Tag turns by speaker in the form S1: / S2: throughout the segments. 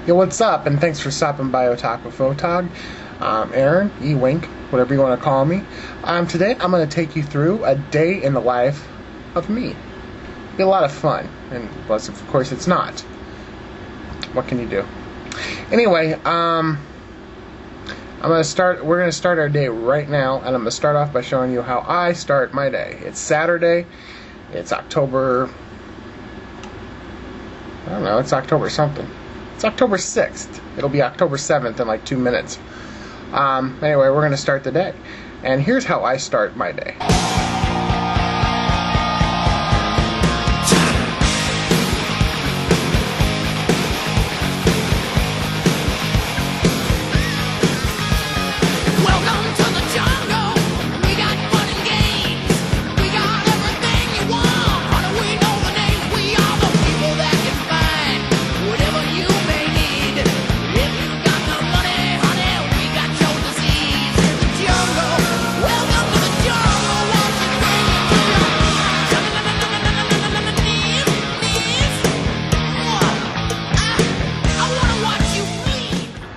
S1: Yo, what's up? And thanks for stopping by Otaku Photog. Erin, E-Wink, whatever you want to call me. Today I'm going to take you through a day in the life of me. Be a lot of fun, and plus, of course, it's not. What can you do? Anyway, we're going to start our day right now, and I'm going to start off by showing you how I start my day. It's Saturday. It's October. I don't know. It's October something. It's October 6th. It'll be October 7th in like 2 minutes. Anyway, we're going to start the day. And here's how I start my day.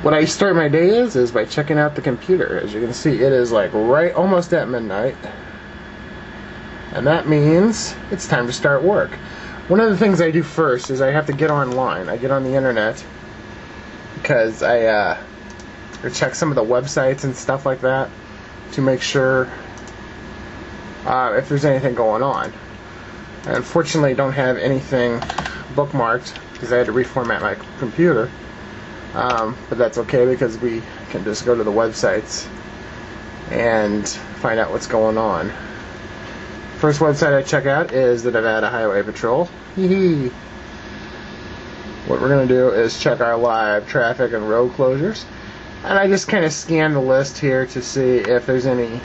S1: What I start my day is by checking out the computer. As you can see, it is like right almost at midnight. And that means it's time to start work. One of the things I do first is I have to get online. I get on the internet because I check some of the websites and stuff like that to make sure if there's anything going on. I unfortunately don't have anything bookmarked because I had to reformat my computer. But that's okay because we can just go to the websites and find out what's going on. First website I check out is the Nevada Highway Patrol. What we're going to do is check our live traffic and road closures. And I just kind of scan the list here to see if there's any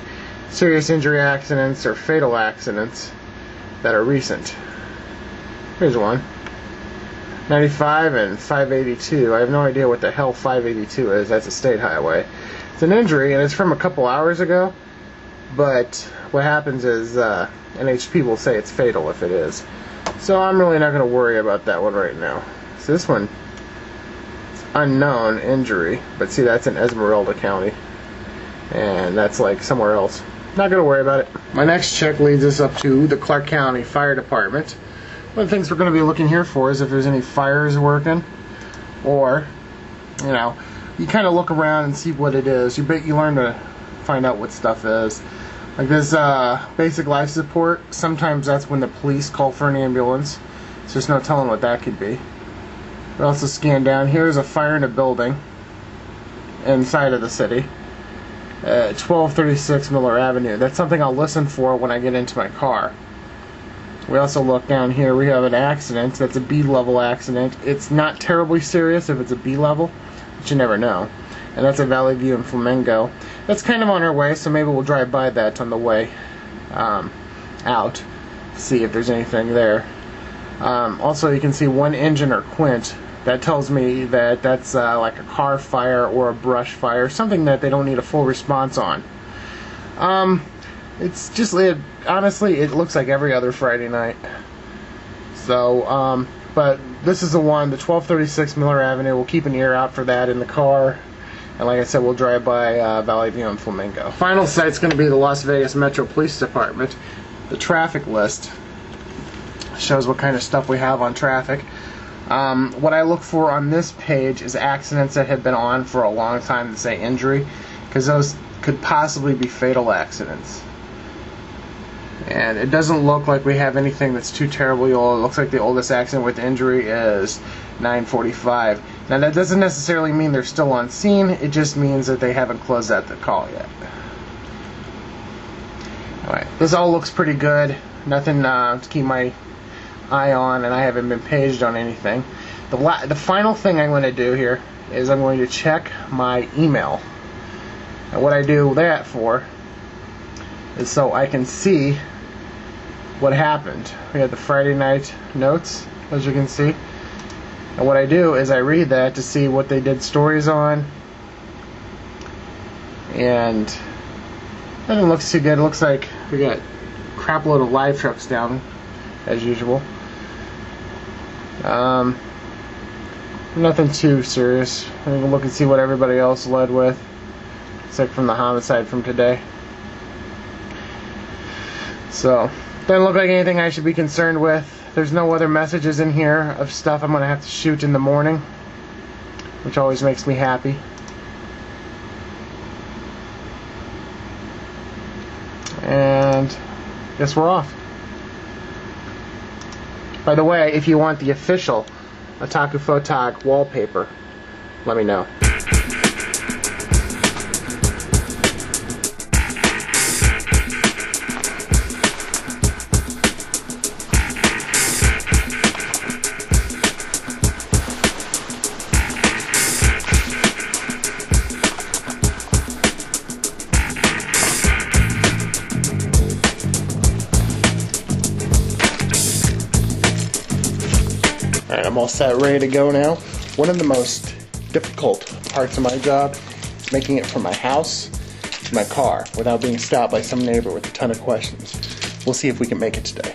S1: serious injury accidents or fatal accidents that are recent. Here's one. 95 and 582. I have no idea what the hell 582 is. That's a state highway. It's an injury, and it's from a couple hours ago. But what happens is NHP will say it's fatal if it is. So I'm really not going to worry about that one right now. So this one, it's unknown injury. But see, that's in Esmeralda County. And that's like somewhere else. Not going to worry about it. My next check leads us up to the Clark County Fire Department. One of the things we're going to be looking here for is if there's any fires working, or, you know, you kind of look around and see what it is. You learn to find out what stuff is. Like this basic life support, sometimes that's when the police call for an ambulance, so there's no telling what that could be. We also scan down. Here's a fire in a building inside of the city at 1236 Miller Avenue. That's something I'll listen for when I get into my car. We also look down here, we have an accident. That's a B-level accident. It's not terribly serious if it's a B-level, but you never know. And that's a Valley View in Flamingo. That's kind of on our way, so maybe we'll drive by that on the way out, see if there's anything there. Also, you can see one engine or quint. That tells me that that's like a car fire or a brush fire, something that they don't need a full response on. It's just, honestly, it looks like every other Friday night. So, but this is the one, the 1236 Miller Avenue. We'll keep an ear out for that in the car. And like I said, we'll drive by Valley View and Flamingo. Final site's going to be the Las Vegas Metro Police Department. The traffic list shows what kind of stuff we have on traffic. What I look for on this page is accidents that have been on for a long time that say injury, because those could possibly be fatal accidents. And it doesn't look like we have anything that's too terribly old. It looks like the oldest accident with injury is 945. Now that doesn't necessarily mean they're still on scene. It just means that they haven't closed out the call yet. Alright, this all looks pretty good. Nothing to keep my eye on, and I haven't been paged on anything. The final thing I'm going to do here is I'm going to check my email. And what I do that for is so I can see what happened. We have the Friday night notes, as you can see. And what I do is I read that to see what they did stories on. And nothing looks too good. It looks like we got a crap load of live trucks down, as usual. Nothing too serious. I'm gonna look and see what everybody else led with. Except from the homicide from today. So, doesn't look like anything I should be concerned with. There's no other messages in here of stuff I'm gonna have to shoot in the morning, which always makes me happy. And I guess we're off. By the way, if you want the official Otaku Photog wallpaper, let me know. Alright, I'm all set, ready to go now. One of the most difficult parts of my job is making it from my house to my car without being stopped by some neighbor with a ton of questions. We'll see if we can make it today.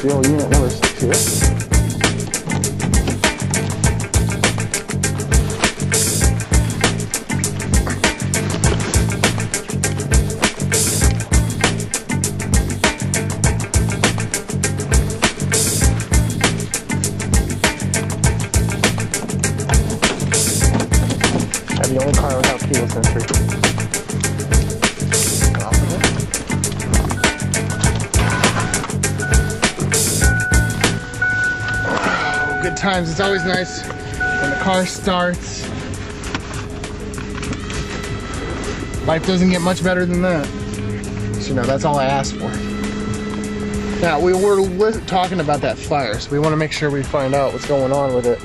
S1: The old unit number 6 here. I'm the only car without keyless entry. Good times. It's always nice when the car starts. Life doesn't get much better than that. So, you know, that's all I asked for. Now, we were talking about that fire, so we want to make sure we find out what's going on with it.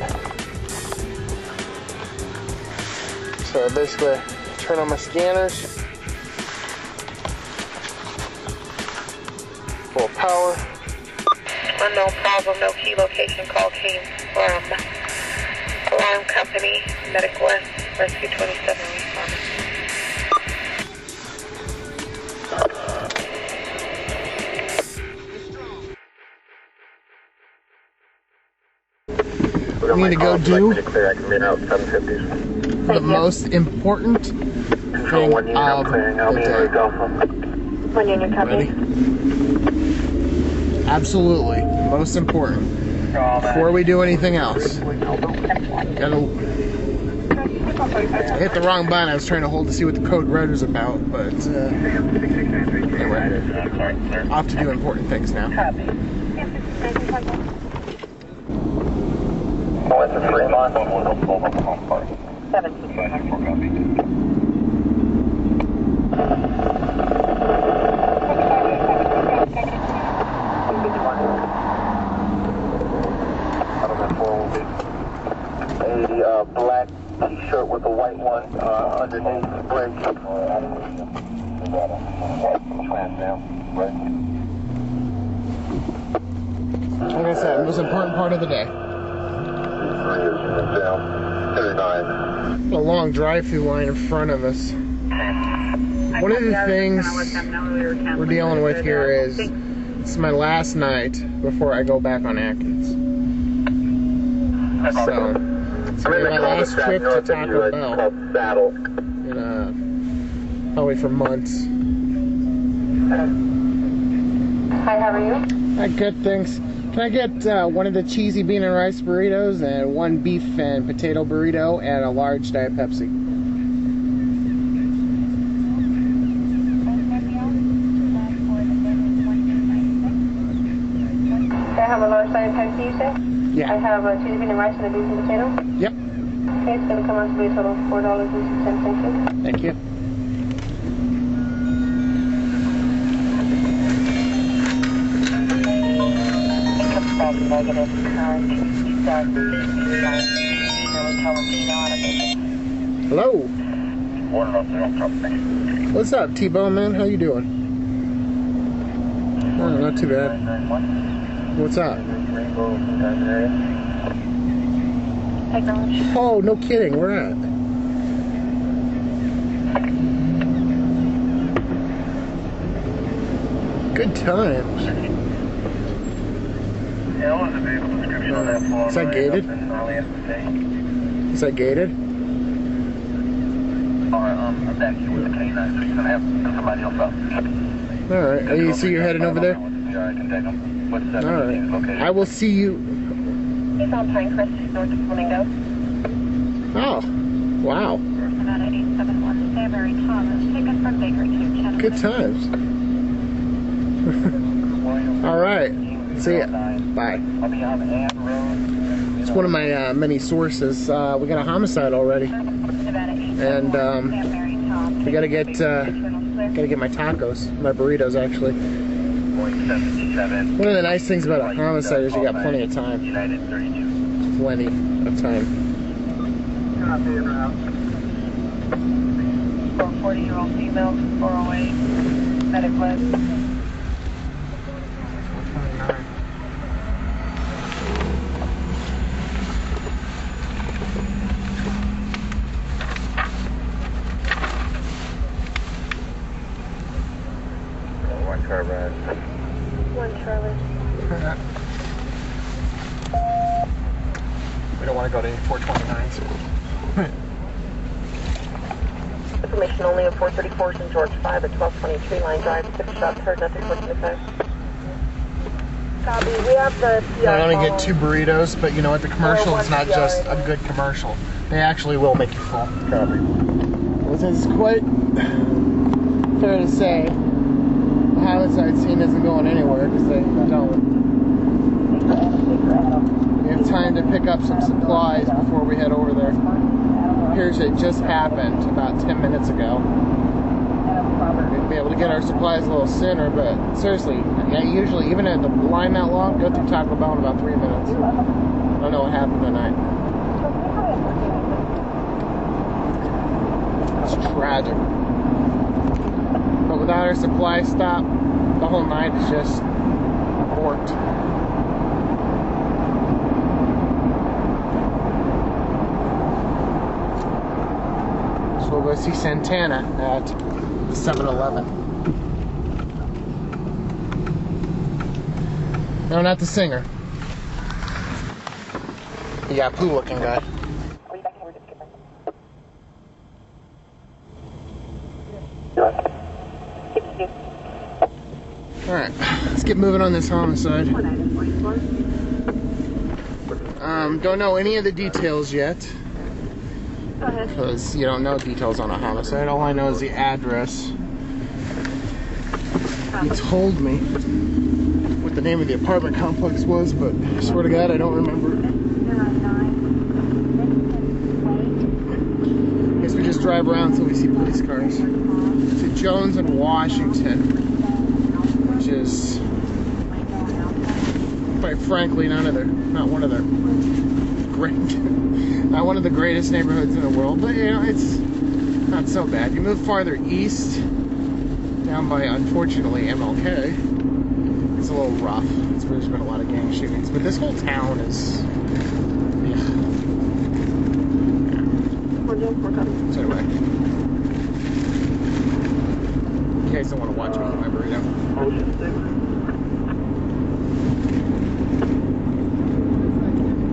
S1: So basically, turn on my scanners. Full power.
S2: Unknown problem, no key location call came from Alarm Company, Medic West, Rescue 27 responding.
S1: We need to go do the most important thing of the day.
S2: One unit copy.
S1: Ready? Absolutely, most important. Before we do anything else, gotta hit the wrong button. I was trying to hold to see what the code red was about, but anyway, off to do important things now.
S3: A black t-shirt with a white one underneath the bridge.
S1: Like I said, the most important part of the day. A long drive-through line in front of us. One of the things we're dealing with here is it's my last night before I go back on Atkins. So it's gonna be my last trip to Taco Bell in probably for months.
S2: Hi, how are you?
S1: Hi, good, thanks. Can I get one of the cheesy bean and rice burritos and one beef and potato burrito and a large Diet Pepsi?
S2: I have a large Diet Pepsi, you say?
S1: Yeah.
S2: I have a cheesy bean and rice and a beef and potato?
S1: Yep.
S2: Okay, it's going to come out to be a total of $4.10.
S1: Thank you.
S2: Income back negative current. Start.
S1: Hello. What's up, T-Bone, man? How you doing? Oh, not too bad. What's up? Oh, no kidding. Where at? Good times. Is that gated? Is that gated?
S3: I'm back here with the K9, so you're gonna have somebody else up.
S1: Alright, you see you're heading over there?
S3: I can take them. What's that?
S1: Alright. I will see you.
S2: He's on Pinecrest, north of Flamingo.
S1: Oh, wow.
S2: Nevada 871, Stanberry Thomas, ticket from Baker to Channel.
S1: Good times. Alright. See ya. Bye.
S3: I'll be on Ann Road.
S1: It's one of my many sources. We got a homicide already. And we gotta get my tacos, my burritos actually. One of the nice things about a homicide is you got plenty of time. Plenty of time.
S2: 40-year-old female, 408, medic list.
S3: One car ride.
S2: One Charlie.
S1: We don't want to go to any 429s.
S2: Information only of 434s in George 5 at 1223 Line Drive. 6 shots heard, nothing 425. Copy. We have the PR.
S1: I only get 2 burritos, but you know what? The commercial is not just a good commercial. They actually will make you full. Copy. This is quite fair to say. The homicide scene isn't going anywhere because they don't. We have time to pick up some supplies before we head over there. Here's it just happened about 10 minutes ago. We'd be able to get our supplies a little sooner, but seriously, yeah, usually, even at the line that long, go through Taco Bell in about 3 minutes. I don't know what happened tonight. It's tragic. But without our supply stop, the whole night is just borked. So we'll go see Santana at the 7-Eleven. No, not the singer. Yeah, poo-looking guy. Alright, let's get moving on this homicide. Don't know any of the details yet. Because you don't know details on a homicide. All I know is the address. He told me what the name of the apartment complex was, but I swear to God, I don't remember. I guess we just drive around until we see police cars. To Jones and Washington, which is, quite frankly, not one of the great, not one of the greatest neighborhoods in the world, but you know, it's not so bad. You move farther east, down by, unfortunately, MLK, it's a little rough. It's where there's been a lot of gang shootings, but this whole town is, yeah. So anyway, you guys don't want to watch me eat my burrito.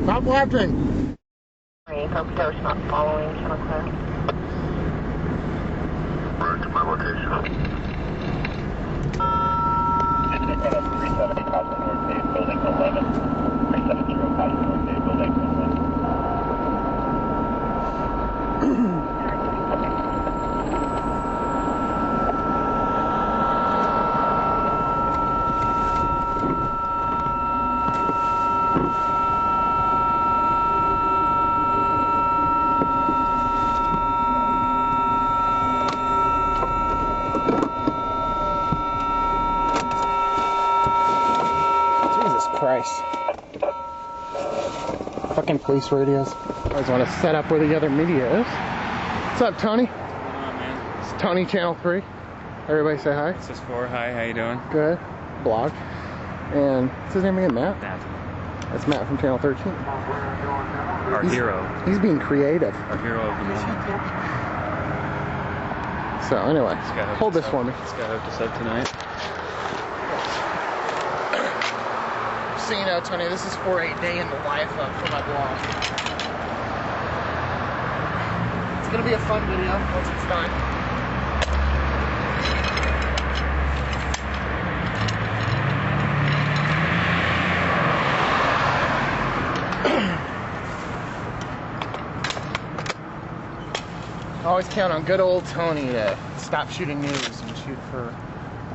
S1: Stop laughing.
S2: Hope Coach not following Channel Clear.
S3: Road to my location. It's 370 Cosmo North Bay Building 11. 370 Cosmo North Bay Building 11.
S1: Christ. Fucking police radios. I always want to set up where the other media is. What's up, Tony?
S4: What's going on, man?
S1: It's Tony, Channel 3. Everybody say hi.
S4: This is 4. Hi, how you doing?
S1: Good. Blog. And what's his name again? Matt?
S4: Matt.
S1: That's Matt from Channel 13.
S4: Our hero.
S1: He's being creative.
S4: Our hero of the moment.
S1: So anyway, hold this for me.
S4: This guy hooked us up tonight.
S1: So you know, Tony, this is for a day in the life for my blog. It's gonna be a fun video once it's done. I always count on good old Tony to stop shooting news and shoot for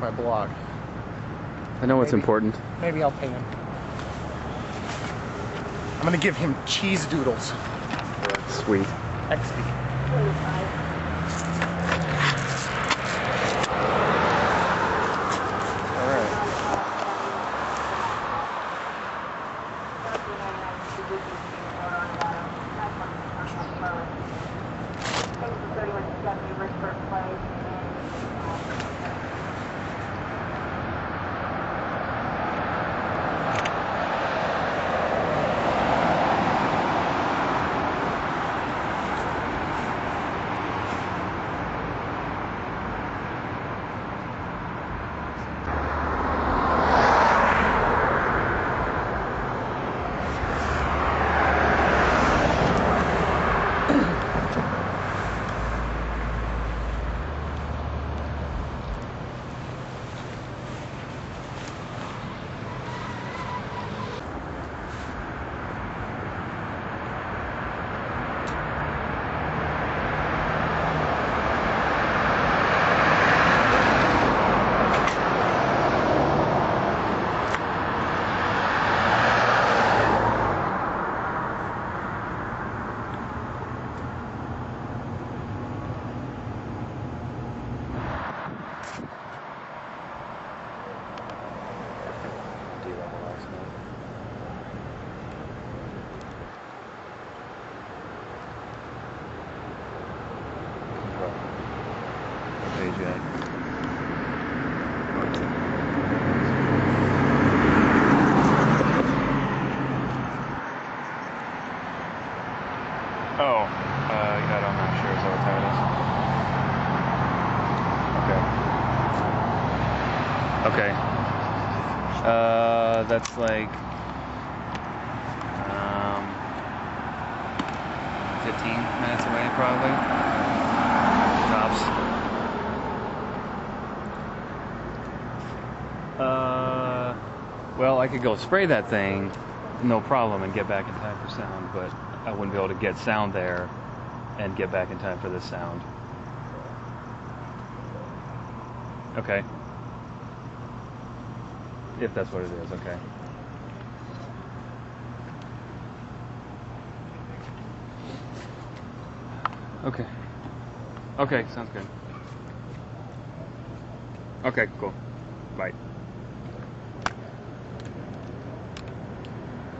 S1: my blog.
S4: I know what's important.
S1: Maybe I'll pay him. I'm gonna give him cheese doodles.
S4: Sweet.
S1: XD. Alright.
S4: Oh, God, I'm not sure. Is that what that is? Okay. That's like 15 minutes away, probably. Tops. Well, I could go spray that thing, no problem, and get back in time for sound, but I wouldn't be able to get sound there and get back in time for this sound. Okay. If that's what it is, okay. Okay. Okay, sounds good. Okay, cool. Bye.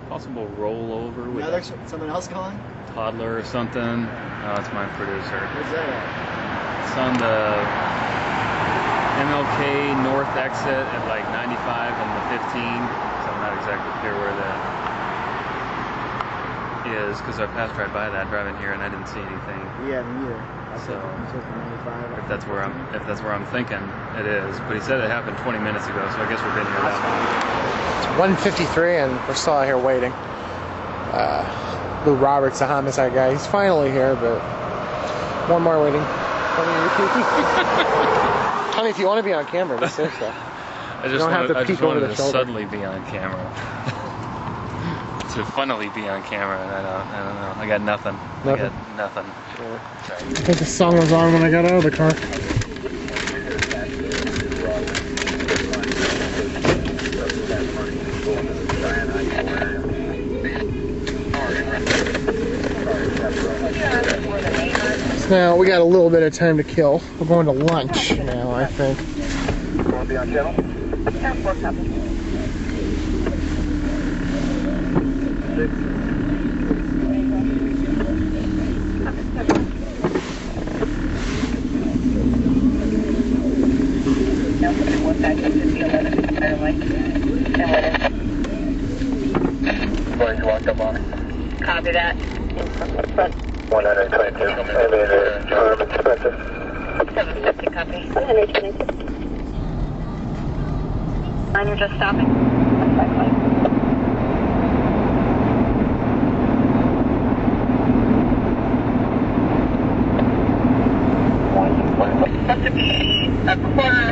S4: Possible rollover with
S5: someone else calling?
S4: toddler or something. Oh, it's my producer.
S5: Where's that at?
S4: It's on the MLK North exit at like 95 and the 15. So I'm not exactly clear where that is because I passed right by that driving here and I didn't see anything.
S5: Yeah, me either.
S4: So if that's where I'm thinking it is, but he said it happened 20 minutes ago, so I guess we've been here that long.
S1: It's 1:53 and we're still out here waiting. Lou Roberts, the homicide guy, he's finally here, but one more waiting. Honey, if you want to be on camera, just say so.
S4: I just wanted to suddenly be on camera. To funnily be on camera, and I don't know. I got nothing. I got nothing.
S1: Yeah. I think the song was on when I got out of the car. So now we got a little bit of time to kill. We're going to lunch now, I think.
S3: Want to be on channel?
S2: Copy that.
S3: 122. Elevator, arm expensive.
S2: 750, copy. 122. Line, you're just stopping? Supposed to be a quarter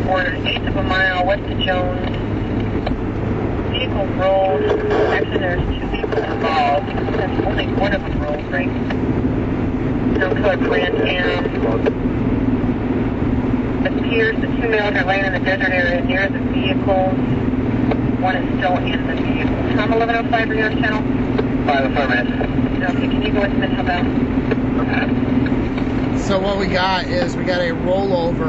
S2: or an eighth of a mile west of Jones. Vehicle rolled. Actually, there's two vehicles involved. There's only one of them rolled, right? No code print, and it appears the two males are laying in the desert area near the vehicles. One is still in the vehicle. Tom 1105, are you on channel?
S3: 5 minutes.
S2: Okay, can you go with me? How about?
S1: So what we got is we got a rollover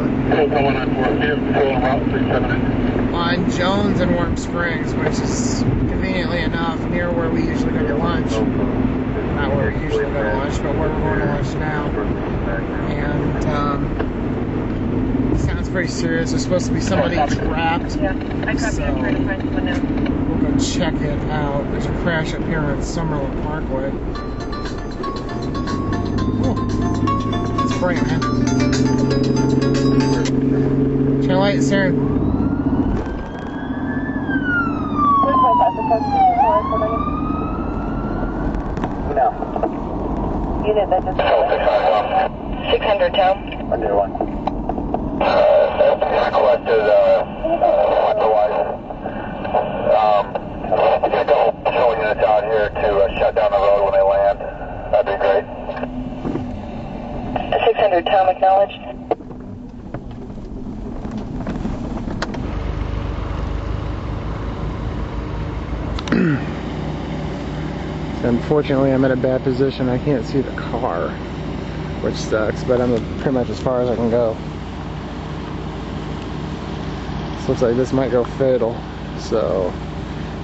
S1: on Jones and Warm Springs, which is conveniently enough near where we usually go to lunch. Not where we usually go to lunch, but where we're going to lunch now. And sounds pretty serious. There's supposed to be somebody trapped.
S2: Yeah, I copy.
S1: So
S2: I'm trying to find someone now.
S1: we'll go check it out. There's a crash up here on Summerlin Parkway. Oh, let's bring it, man. Channel 8, it's Erin.
S3: No.
S2: Unit, that's just 600, Tom.
S3: 101. Collected, otherwise, get a couple patrol units out here to shut down the road when they land. That'd be great.
S2: 600, Tom, acknowledged.
S1: Unfortunately, I'm in a bad position. I can't see the car, which sucks, but I'm pretty much as far as I can go. This looks like this might go fatal, so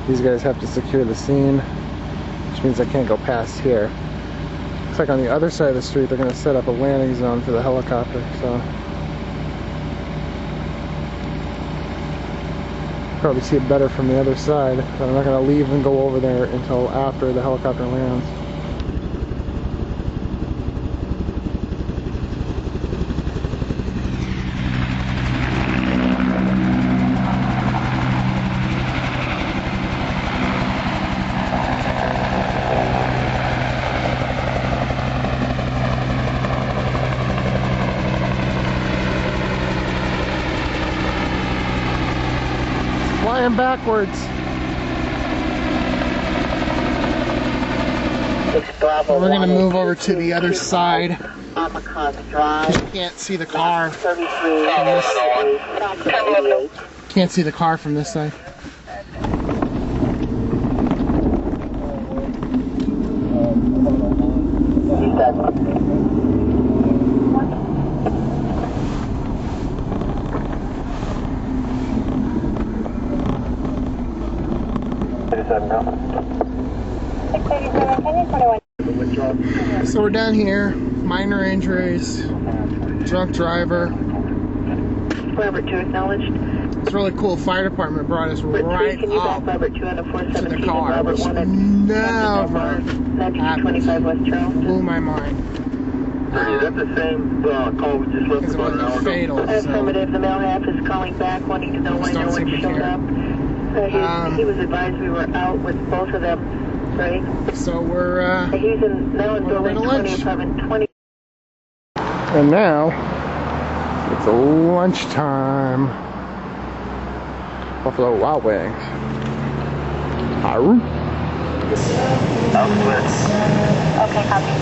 S1: these guys have to secure the scene, which means I can't go past here. Looks like on the other side of the street they're going to set up a landing zone for the helicopter, so probably see it better from the other side, but I'm not going to leave and go over there until after the helicopter lands. Flying backwards. We're going to move over to the other side. You can't see the car. Can't see the car from this side. So we're down here, minor injuries, drunk driver.
S2: Robert 2 acknowledged.
S1: It's really cool. Fire department brought us right up
S2: Robert 2 on the
S1: to
S2: 417
S1: the car,
S2: Robert
S1: which
S2: 1 at
S1: never
S2: 25 West Charles.
S1: blew my mind.
S3: Is that the same call we just left
S1: Because it
S3: about an hour
S1: wasn't
S3: ago?
S1: fatal. So
S2: Affirmative. The male half is calling back, wanting to know why no one showed up. He was advised we were out with both of them, right?
S1: So we're
S2: He's now in building 20, apartment 20.
S1: and now it's lunchtime. Buffalo Wild Wings. Arr.
S2: Okay, copy.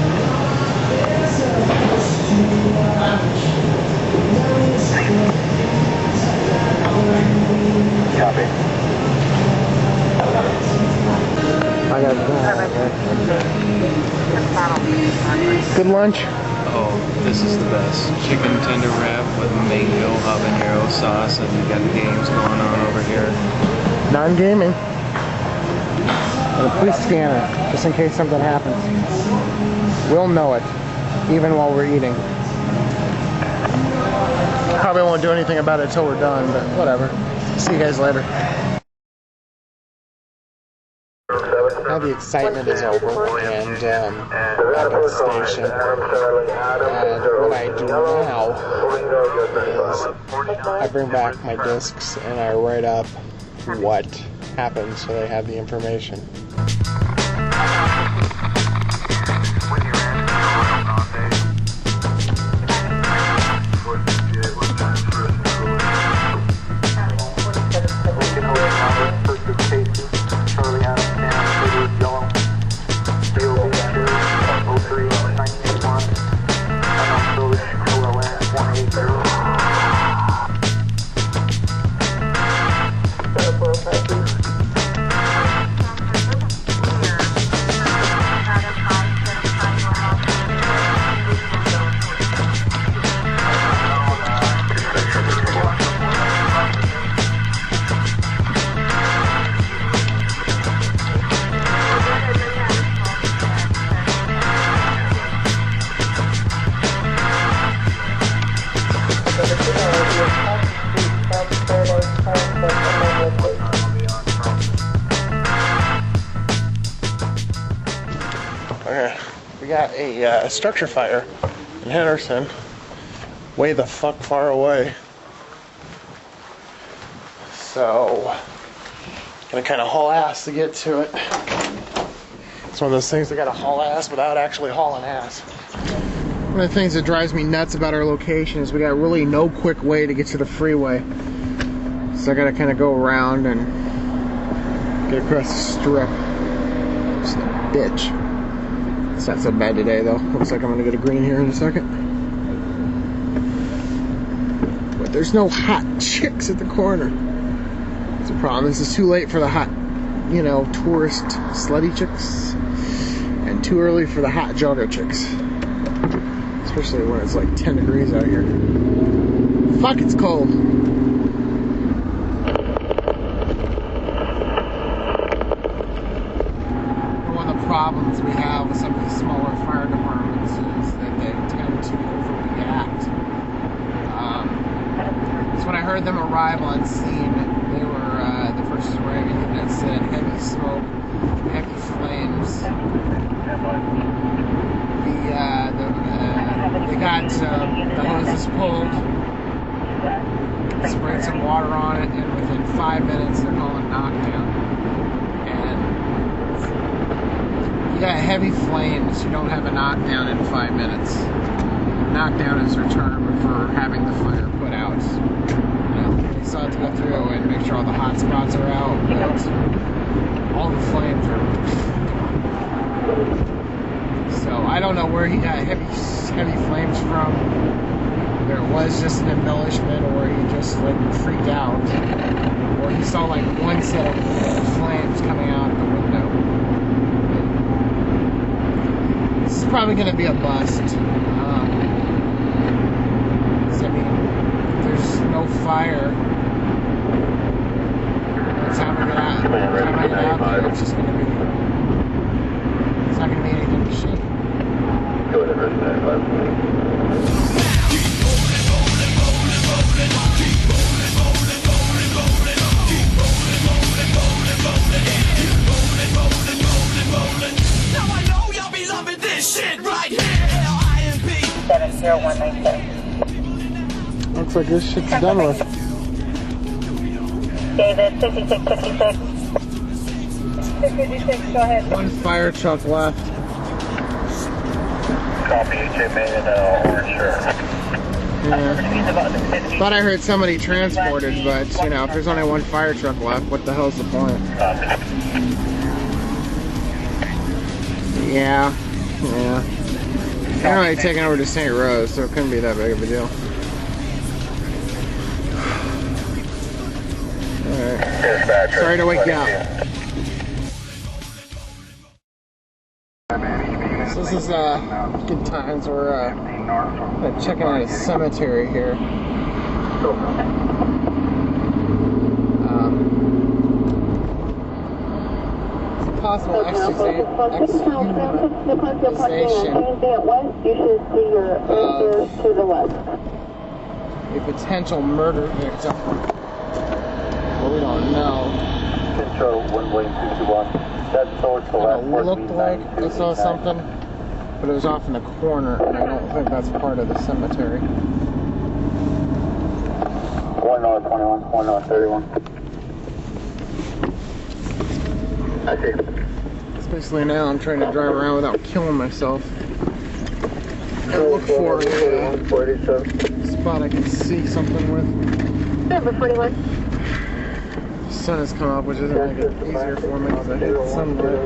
S3: Copy.
S1: I got good lunch.
S4: Oh, this is the best. Chicken tender wrap with mango habanero sauce, and we got games going on over here.
S1: Non-gaming. And please scan it, just in case something happens. We'll know it, even while we're eating. Probably won't do anything about it until we're done, but whatever. See you guys later. Now the excitement is over, and I'm at the station. And what I do now is I bring back my discs and I write up what happened so they have the information. Okay, we got a structure fire in Henderson, way the fuck far away. So, gonna kind of haul ass to get to it. It's one of those things that gotta haul ass without actually hauling ass. One of the things that drives me nuts about our location is we got really no quick way to get to the freeway. So I gotta kind of go around and get across the strip. Just a bitch. It's not so bad today though. Looks like I'm gonna get a green here in a second. But there's no hot chicks at the corner. It's a problem. This is too late for the hot, you know, tourist slutty chicks. And too early for the hot jogger chicks. Especially when it's like 10 degrees out here. Fuck, it's cold. One of the problems we have with some of these smaller fire departments is that they tend to overreact. So when I heard them arrive on scene, they were the first wagon that said heavy smoke, heavy flames. They got the hoses pulled, sprayed some water on it, and within 5 minutes they're calling knockdown. And you got heavy flames, you don't have a knockdown in 5 minutes. Knockdown is their term for having the fire put out. You know, they still have to go through and make sure all the hot spots are out, but all the flames are. So I don't know where he got heavy flames from. Whether it was just an embellishment, or he just like freaked out, or he saw like one set of flames coming out of the window. This is probably going to be a bust. I mean, if there's no fire, by the time I get out there, it's just going to be. It's not going to be anything to shit.
S3: Go ahead, Erin.
S6: Now I know y'all be loving this shit right here. IMP
S2: 70197.
S1: Looks like this shit's done with.
S2: David, 5656. 656, go ahead.
S1: One fire truck left.
S3: Copy, HA main and orange shirt.
S1: Yeah. Thought I heard somebody transported, but you know, if there's only one fire truck left, what the hell's the point? Yeah. They're only taking over to St. Rose, so it couldn't be that big of a deal. Alright. Sorry to wake you up. So this is good times. We're checking out a cemetery here. possible exhumation
S2: You should see your stairs to the west.
S1: a potential murder victim. Well, we don't know.
S3: Control 11221. That's towards the left.
S1: It looked like I saw something, but it was off in the corner, and I don't think that's part of the cemetery.
S3: 121, 131. I see.
S1: Especially now, I'm trying to drive around without killing myself. And look for a spot I can see something with.
S2: Number 41.
S1: The sun has come up, which doesn't make it easier for me because I hate the sunlight.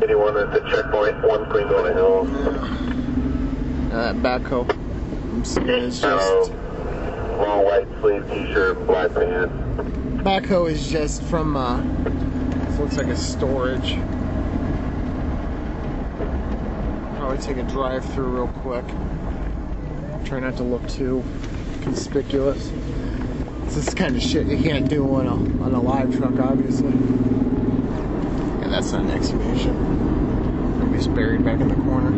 S3: Anyone at the checkpoint, 1 Queen on the Hill.
S1: That backhoe I'm seeing is just...
S3: long white sleeve t-shirt, black pants.
S1: Backhoe is just from, this looks like a storage. Probably take a drive through real quick. Try not to look too conspicuous. This is kind of shit you can't do on a live truck, obviously. Yeah, that's not an exhumation. Nobody's buried back in the corner.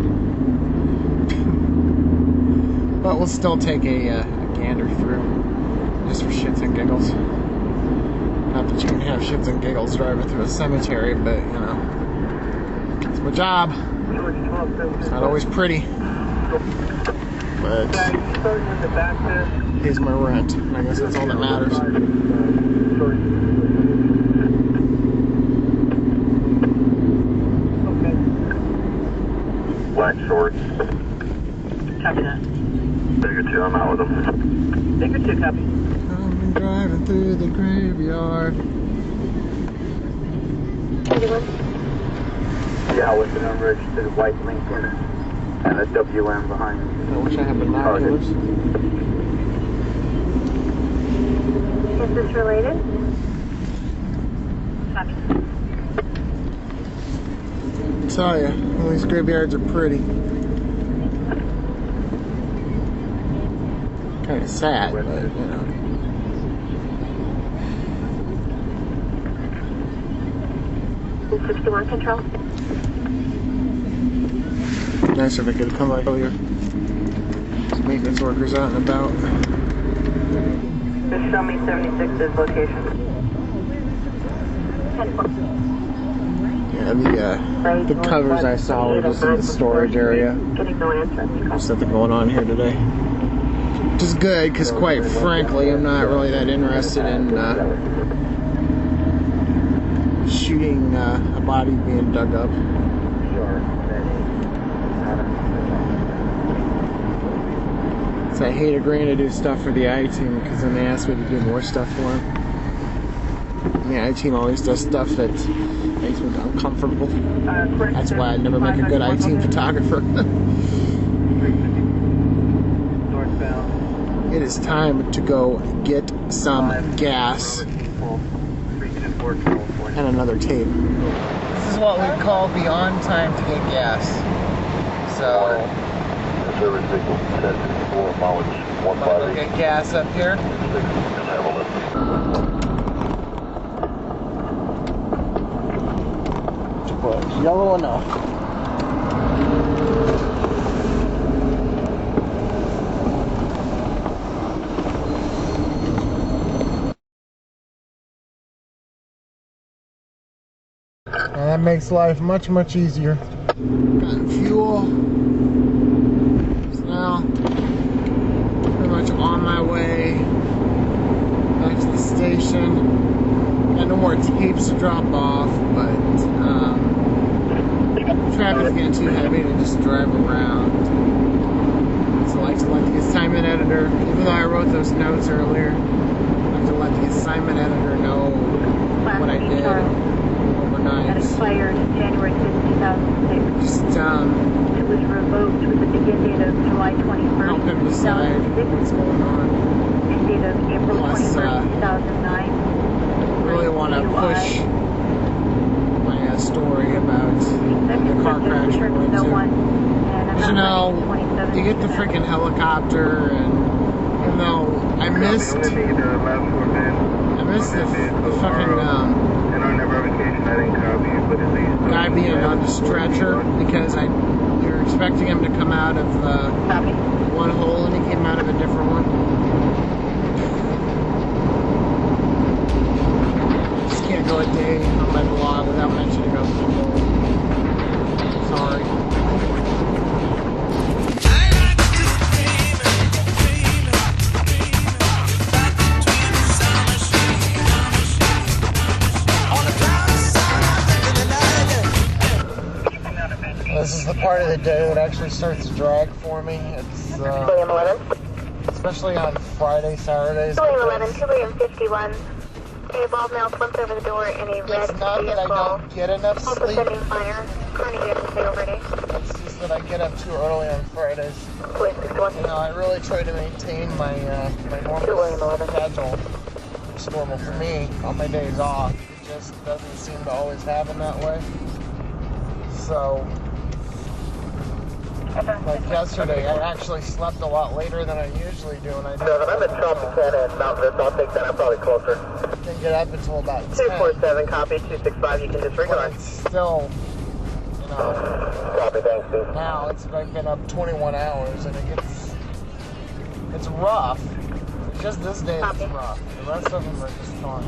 S1: But we'll still take a gander through, just for shits and giggles. Not that you can have shits and giggles driving through a cemetery, but you know, it's my job. It's not always pretty, but pays my rent, and I guess that's all that matters.
S3: Black shorts.
S2: Copy that.
S3: Bigger 2, I'm out with them.
S2: Bigger 2, copy.
S1: I'm driving through the graveyard.
S2: 31.
S3: Yeah, with the number registered white Lincoln and a WM behind me.
S1: I wish I had binoculars.
S2: Is this related? Copy.
S1: I tell ya, all these graveyards are pretty. Kind of sad, but you know.
S2: Is 61 control?
S1: Nice if I could come out earlier. There's maintenance workers out and about.
S2: Just show me 76's location.
S1: Yeah, the covers I saw were just in the storage area.
S2: Getting no answer.
S1: There's something going on here today. Which is good, because quite frankly, I'm not really that interested in shooting a body being dug up. So I hate agreeing to do stuff for the I-Team, because then they ask me to do more stuff for them. And the I-Team always does stuff that makes me uncomfortable. That's why I never make a good I-Team photographer. It is time to go get some gas and another tape. This is what we call beyond time to get gas. So, I'm gonna get gas up here. But yellow enough. And that makes life much, much easier. Got fuel. So now, pretty much on my way back to the station. Got no more tapes to drop off, but traffic's getting too heavy to just drive around. So I like to let the assignment editor, even though I wrote those notes earlier, I like to let the assignment editor know what I did.
S2: That expired January 5th, 2006.
S1: Just,
S2: it was revoked with the begin date of July 21st,
S1: help him decide what's going on.
S2: And date of April
S1: Plus,
S2: 21st, 2009.
S1: I really want to push my story about the car crash we went to. You know, you get the freaking helicopter, and even though I missed the fucking guy being on the stretcher because we were expecting him to come out of one hole and he came out of a different one. Just can't go a day on my blog without mentioning a hole. Sorry. This is the part of the day that actually starts to drag for me. It's
S2: William 11.
S1: especially on Friday, Saturdays.
S2: William 11, 2 William 51. A bald male flipped over the door in a red
S1: It's not that I
S2: vehicle.
S1: don't get enough
S2: Also
S1: sleep.
S2: sending fire. Currently getting stay overnight.
S1: It's just that I get up too early on Fridays.
S2: Police 61.
S1: You know, I really try to maintain my my
S2: 2
S1: normal
S2: William 11.
S1: schedule. It's normal for me on my days off. It just doesn't seem to always happen that way. So, like yesterday, I actually slept a lot later than I usually do, and I didn't.
S3: I'm at Tropicana and Mount Vista. I'll take that. I'm probably closer.
S1: Didn't get up until about 10.
S3: 247, copy. 265, you can
S1: But
S3: disregard.
S1: it's still, you know,
S3: Copy, thanks, Steve.
S1: now I've been up 21 hours, and it's rough. It's just this day that's rough. The rest of them are just fine,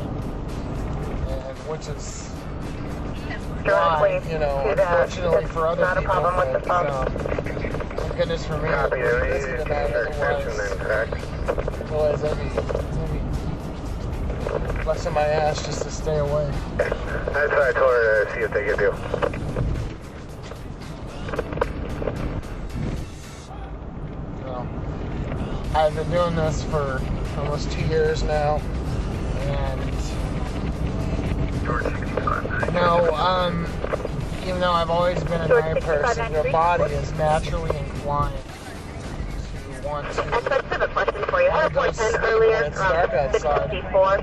S1: and which is why, you know, unfortunately for other
S2: Not a
S1: people,
S2: problem with the
S1: but,
S2: pump.
S1: thank goodness for me,
S3: Copy,
S1: it's busy tonight.
S3: extension and correct.
S1: Otherwise I'd be busting my ass just to stay away.
S3: That's why I told her to see if they could do.
S1: So, I've been doing this for almost 2 years now, and even though I've always been a night person, your body is naturally inclined to want to.
S2: I just have a question for you. I had a
S1: go
S2: appointment
S1: sleep
S2: earlier
S1: when it's dark
S2: from
S1: outside.
S2: 6:54.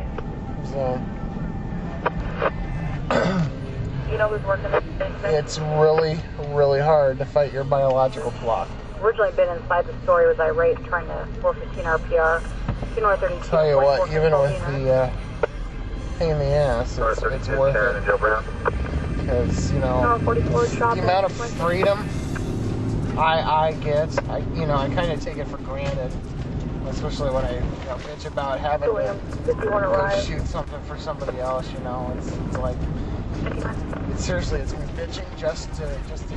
S1: So
S2: You know who's working this?
S1: it's really, really hard to fight your biological clock.
S2: Originally been inside the store. He was irate, trying to 415 RPR. You know, 32.
S1: Tell you what, even with the pain in the ass, it's worth it. Because, you know, the amount of freedom I get, I kind of take it for granted. Especially when I bitch about having to go shoot something for somebody else, you know. It's like, seriously, it's me bitching just to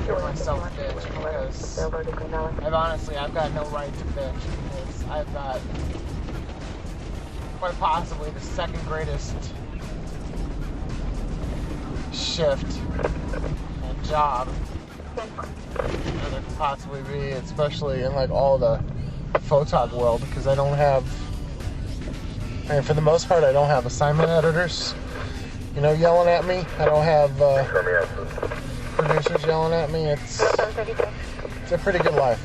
S1: hear myself bitch, because I've got no right to bitch, because I've got quite possibly the second greatest shift and job that there could possibly be, especially in like all the photog world, because I don't have, for the most part, I don't have assignment editors, yelling at me. I don't have producers yelling at me. It's a pretty good life.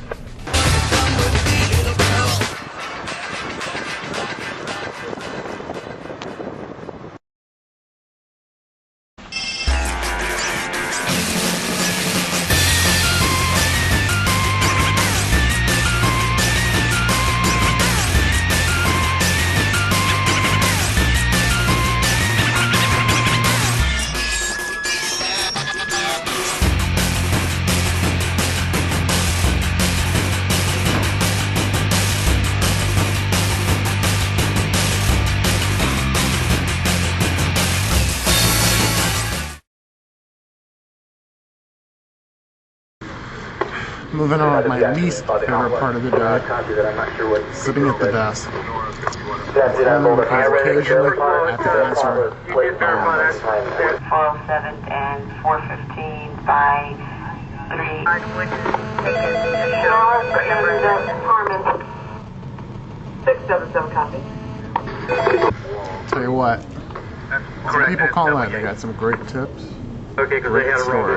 S1: Moving on with my least favorite part of the day, sitting at the desk. Because occasionally I have to answer
S2: 407 and 415 by 3. Harmon. 677 copy.
S1: Tell you what, some people call in, they got some great tips.
S3: Okay, because they had a roll.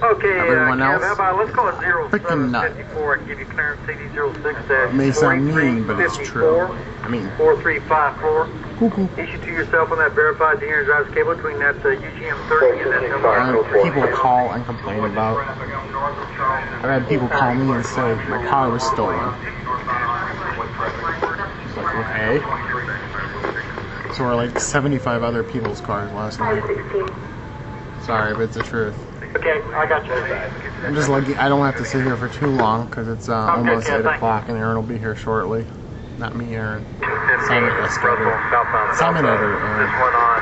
S7: Okay,
S1: everyone else.
S7: Kev, how about let's call it
S1: Freaking nut.
S7: 0754. I can give you clearance CD06
S1: It may sound mean, but it's true. I mean,
S7: 4354.
S1: cuckoo.
S7: Issue to yourself on that verified the driver's cable between that UGM 30 and that number.
S1: People call and complain about. I've had people call me and say my car was stolen. It's like, okay. So were like 75 other people's cars last night. Sorry, but it's the truth.
S7: Okay, I got you.
S1: I'm just lucky I don't have to sit here for too long because it's almost 8 o'clock and Erin will be here shortly. Not me, Erin. Simon Editor. Simon Editor, Erin.
S7: This one on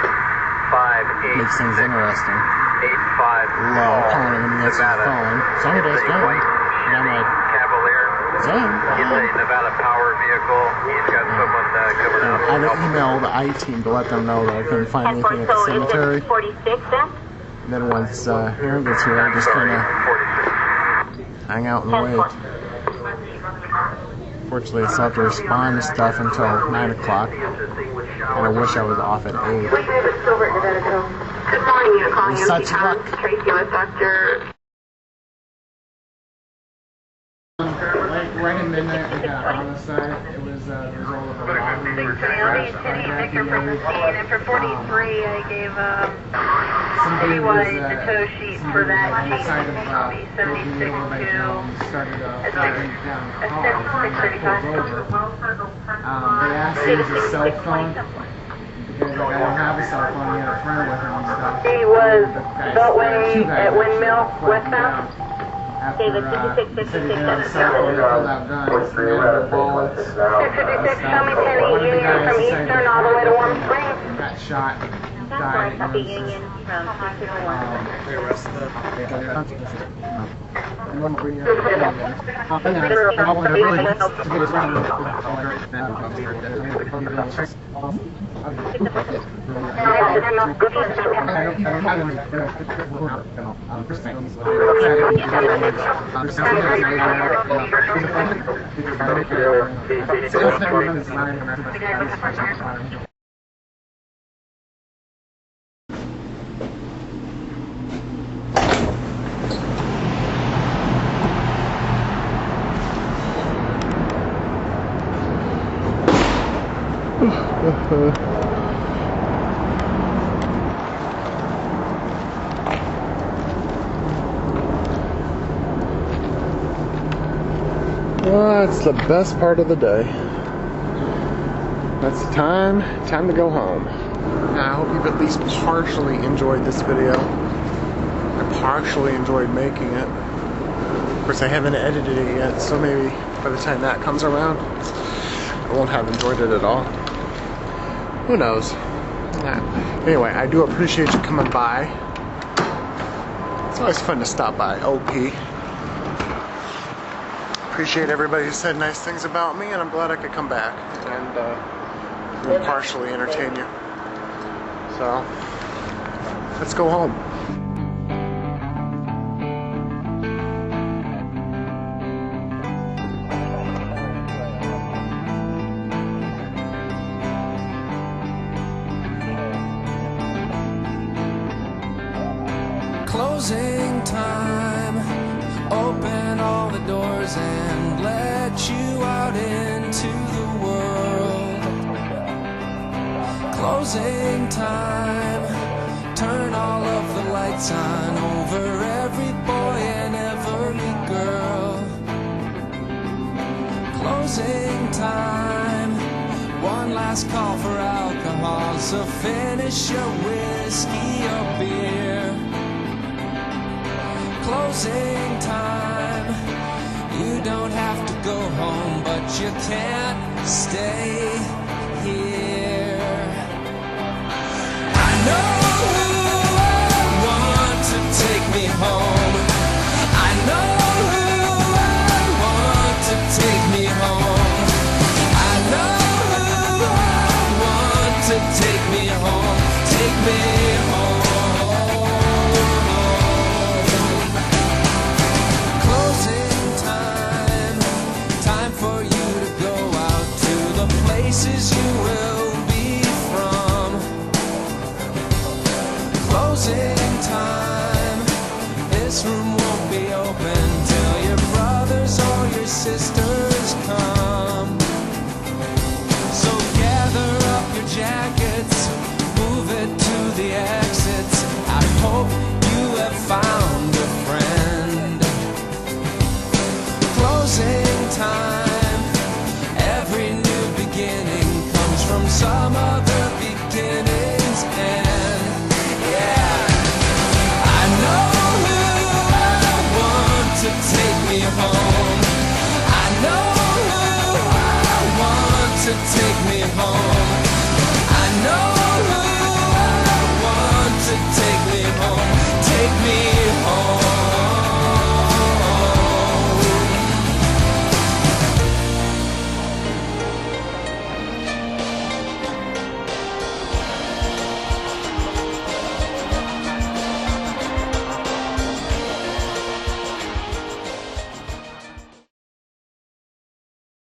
S7: 5, 8,
S1: Makes things interesting.
S7: 8, 5.
S1: Love calling him when he answers the phone. Simon does go. And I'm like,
S7: Cavalier.
S1: Sam.
S7: He's a Nevada Power vehicle. He's got someone coming out.
S1: I had to email the I-team to let them know that I couldn't find anything at the cemetery.
S2: 46 then?
S1: And then once Erin gets here, I just kind of hang out and wait. Fortunately, I still have to respond to stuff until 9 o'clock. And I wish I was off at 8.
S2: Good morning, you're calling
S1: Such luck.
S2: Tracy with Dr.
S1: Right in midnight, we got homicide. It was the result of a robbery or crash carjacking.
S2: And for 43, I gave
S1: Somebody
S2: the tow sheet for that
S1: on the side of
S2: case. 76
S1: started driving down a car. Pulled over. They asked him his cell phone. Because like, I don't have a cell phone. He had a friend with him and stuff.
S2: He was
S1: The guys-
S2: Beltway
S1: two guys
S2: at Windmill,
S1: flagged him
S2: westbound.
S1: down. After he said he didn't have a cell phone, they pulled out guns, they had their bullets.
S2: 656, Tommy Penny,
S1: One of the
S2: Union
S1: guys
S2: from
S1: decided
S2: Eastern
S1: to
S2: all the way to Warm
S1: fire
S2: Springs.
S1: and got shot and died. You know, it's just- They arrested them. Well, it's the best part of the day. That's the time to go home. I hope you've at least partially enjoyed this video. I partially enjoyed making it. Of course, I haven't edited it yet, so maybe by the time that comes around, I won't have enjoyed it at all. Who knows? Anyway, I do appreciate you coming by. It's always fun to stop by OP. Appreciate everybody who said nice things about me, and I'm glad I could come back and partially entertain you. So, let's go home.
S6: Closing time, open all the doors and let you out into the world. Closing time, turn all of the lights on over every boy and every girl. Closing time, one last call for alcohol, so finish your whiskey or beer. Closing time, you don't have to go home, but you can't stay here. I know who I want to take me home. I know who I want to take me home. I know who I want to take me home. Take me home. Places you will be from. Closing time. This room some other beginning's end.